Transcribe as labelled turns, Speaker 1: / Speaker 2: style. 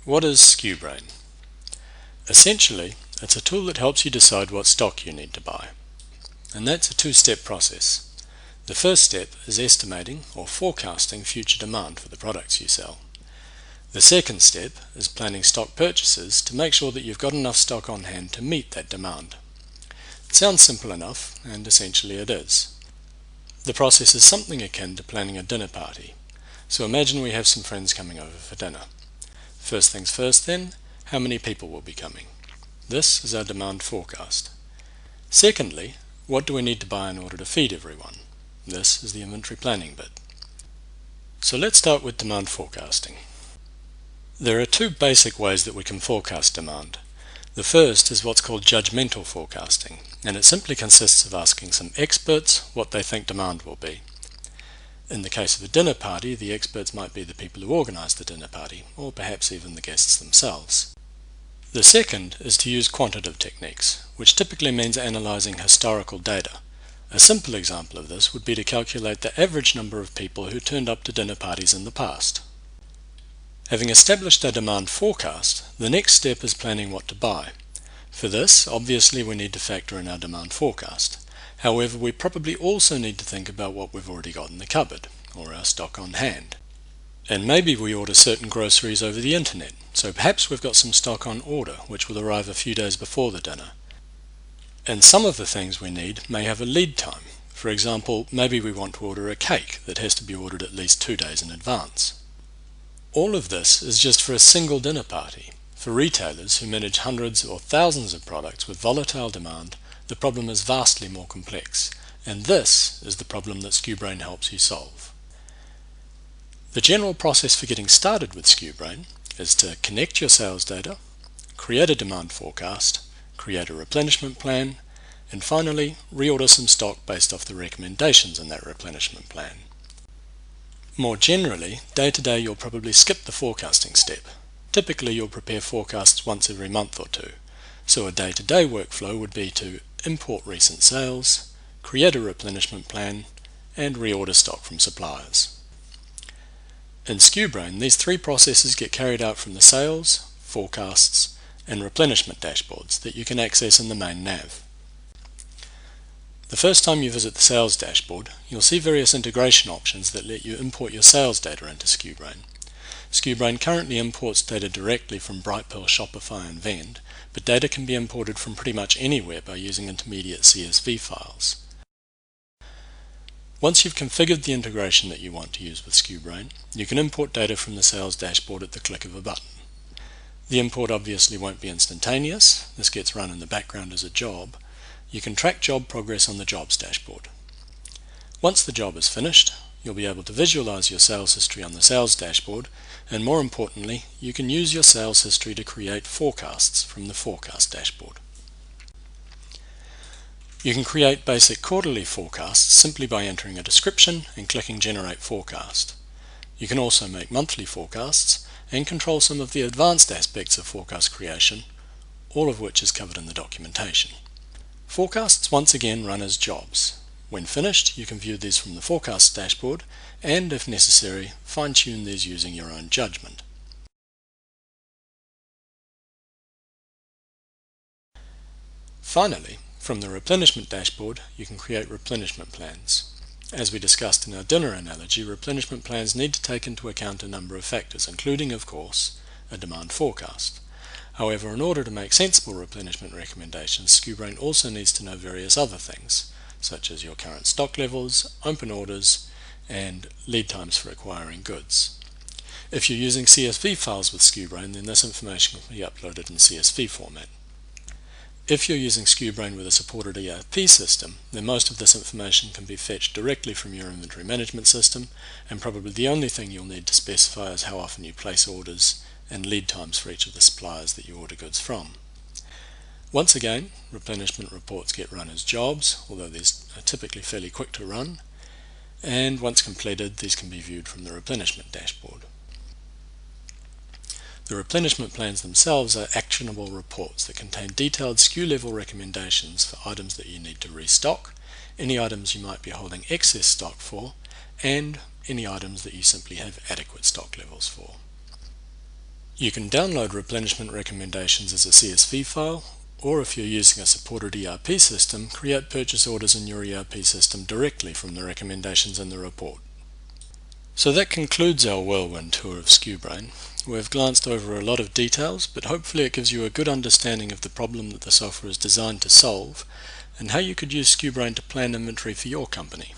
Speaker 1: What is skuBrain? Essentially, it's a tool that helps you decide what stock you need to buy. And that's a two-step process. The first step is estimating or forecasting future demand for the products you sell. The second step is planning stock purchases to make sure that you've got enough stock on hand to meet that demand. It sounds simple enough, and essentially it is. The process is something akin to planning a dinner party. So imagine we have some friends coming over for dinner. First things first then, how many people will be coming? This is our demand forecast. Secondly, what do we need to buy in order to feed everyone? This is the inventory planning bit. So let's start with demand forecasting. There are two basic ways that we can forecast demand. The first is what's called judgmental forecasting, and it simply consists of asking some experts what they think demand will be. In the case of a dinner party, the experts might be the people who organise the dinner party, or perhaps even the guests themselves. The second is to use quantitative techniques, which typically means analysing historical data. A simple example of this would be to calculate the average number of people who turned up to dinner parties in the past. Having established our demand forecast, the next step is planning what to buy. For this, obviously we need to factor in our demand forecast. However, we probably also need to think about what we've already got in the cupboard, or our stock on hand. And maybe we order certain groceries over the internet, so perhaps we've got some stock on order which will arrive a few days before the dinner. And some of the things we need may have a lead time. For example, maybe we want to order a cake that has to be ordered at least 2 days in advance. All of this is just for a single dinner party. For retailers who manage hundreds or thousands of products with volatile demand, the problem is vastly more complex, and this is the problem that skuBrain helps you solve. The general process for getting started with skuBrain is to connect your sales data, create a demand forecast, create a replenishment plan, and finally reorder some stock based off the recommendations in that replenishment plan. More generally, day to day you'll probably skip the forecasting step. Typically you'll prepare forecasts once every month or two, so a day-to-day workflow would be to import recent sales, create a replenishment plan, and reorder stock from suppliers. In skuBrain, these three processes get carried out from the sales, forecasts, and replenishment dashboards that you can access in the main nav. The first time you visit the sales dashboard, you'll see various integration options that let you import your sales data into skuBrain. skuBrain currently imports data directly from Brightpearl, Shopify, and Vend, but data can be imported from pretty much anywhere by using intermediate CSV files. Once you've configured the integration that you want to use with skuBrain, you can import data from the sales dashboard at the click of a button. The import obviously won't be instantaneous. This gets run in the background as a job. You can track job progress on the jobs dashboard. Once the job is finished, you'll be able to visualize your sales history on the sales dashboard, and more importantly, you can use your sales history to create forecasts from the forecast dashboard. You can create basic quarterly forecasts simply by entering a description and clicking Generate Forecast. You can also make monthly forecasts and control some of the advanced aspects of forecast creation, all of which is covered in the documentation. Forecasts once again run as jobs. When finished, you can view these from the forecast dashboard and, if necessary, fine-tune these using your own judgment. Finally, from the replenishment dashboard, you can create replenishment plans. As we discussed in our dinner analogy, replenishment plans need to take into account a number of factors, including, of course, a demand forecast. However, in order to make sensible replenishment recommendations, skuBrain also needs to know various other things, such as your current stock levels, open orders, and lead times for acquiring goods. If you're using CSV files with skuBrain, then this information can be uploaded in CSV format. If you're using skuBrain with a supported ERP system, then most of this information can be fetched directly from your inventory management system, and probably the only thing you'll need to specify is how often you place orders and lead times for each of the suppliers that you order goods from. Once again, replenishment reports get run as jobs, although these are typically fairly quick to run, and once completed, these can be viewed from the replenishment dashboard. The replenishment plans themselves are actionable reports that contain detailed SKU level recommendations for items that you need to restock, any items you might be holding excess stock for, and any items that you simply have adequate stock levels for. You can download replenishment recommendations as a CSV file, or if you're using a supported ERP system, create purchase orders in your ERP system directly from the recommendations in the report. So that concludes our whirlwind tour of skuBrain. We've glanced over a lot of details, but hopefully it gives you a good understanding of the problem that the software is designed to solve, and how you could use skuBrain to plan inventory for your company.